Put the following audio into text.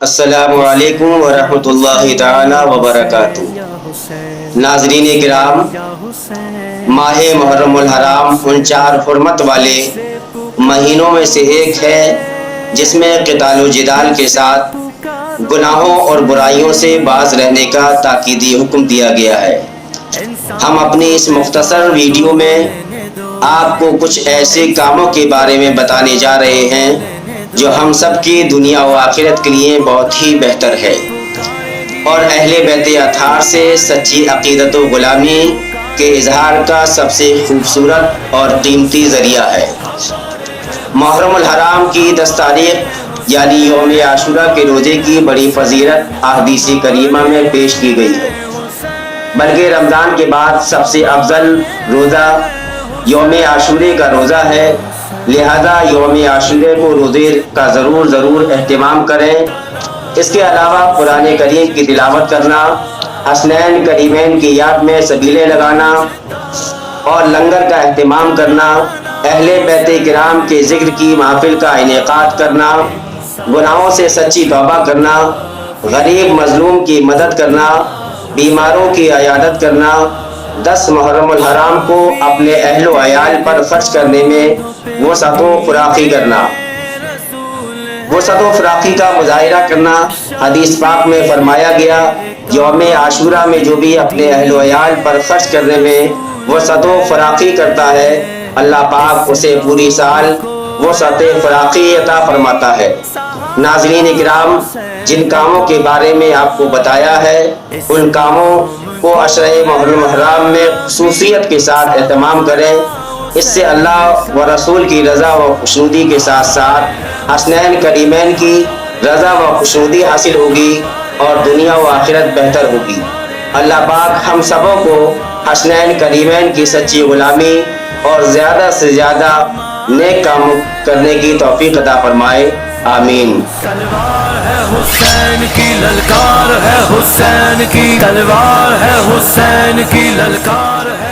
السلام علیکم ورحمۃ اللہ تعالی وبرکاتہ۔ ناظرین کرام، ماہ محرم الحرام ان چار حرمت والے مہینوں میں سے ایک ہے جس میں قتال و جدال کے ساتھ گناہوں اور برائیوں سے باز رہنے کا تاکیدی حکم دیا گیا ہے۔ ہم اپنی اس مختصر ویڈیو میں آپ کو کچھ ایسے کاموں کے بارے میں بتانے جا رہے ہیں جو ہم سب کی دنیا و آخرت کے لیے بہت ہی بہتر ہے اور اہل بیت اطہار سے سچی عقیدت و غلامی کے اظہار کا سب سے خوبصورت اور قیمتی ذریعہ ہے۔ محرم الحرام کی 10 تاریخ یعنی یوم عاشورہ کے روزے کی بڑی فضیلت احادیث کریمہ میں پیش کی گئی ہے، بلکہ رمضان کے بعد سب سے افضل روزہ یوم عاشورے کا روزہ ہے، لہذا یوم عاشورے کو روزے کا ضرور اہتمام کریں۔ اس کے علاوہ قرآن کریم کی تلاوت کرنا، حسنین کریمین کی یاد میں سبیلیں لگانا اور لنگر کا اہتمام کرنا، اہل بیت کرام کے ذکر کی محفل کا انعقاد کرنا، گناہوں سے سچی توبہ کرنا، غریب مظلوم کی مدد کرنا، بیماروں کی عیادت کرنا، 10 محرم الحرام کو اپنے اہل و عیال پر خرچ کرنے میں وسعت و فراخی کرنا، وسعت و فراخی کا مظاہرہ کرنا۔ حدیث پاک میں فرمایا گیا، یوم عاشورہ میں جو بھی اپنے اہل و عیال پر خرچ کرنے میں وسعت و فراخی کرتا ہے، اللہ پاک اسے پوری سال وسعت فراخی عطا فرماتا ہے۔ ناظرین اکرام، جن کاموں کے بارے میں آپ کو بتایا ہے ان کاموں کو عشرہ محرم الحرام میں خصوصیت کے ساتھ اہتمام کریں، اس سے اللہ و رسول کی رضا و خوشنودی کے ساتھ ساتھ حسنین کریمین کی رضا و خوشنودی حاصل ہوگی اور دنیا و آخرت بہتر ہوگی۔ اللہ پاک ہم سبوں کو حسنین کریمین کی سچی غلامی اور زیادہ سے زیادہ نیک کام کرنے کی توفیق عطا فرمائے، آمین۔ تلوار ہے حسین کی للکار ہے، حسین کی تلوار ہے، حسین کی للکار ہے۔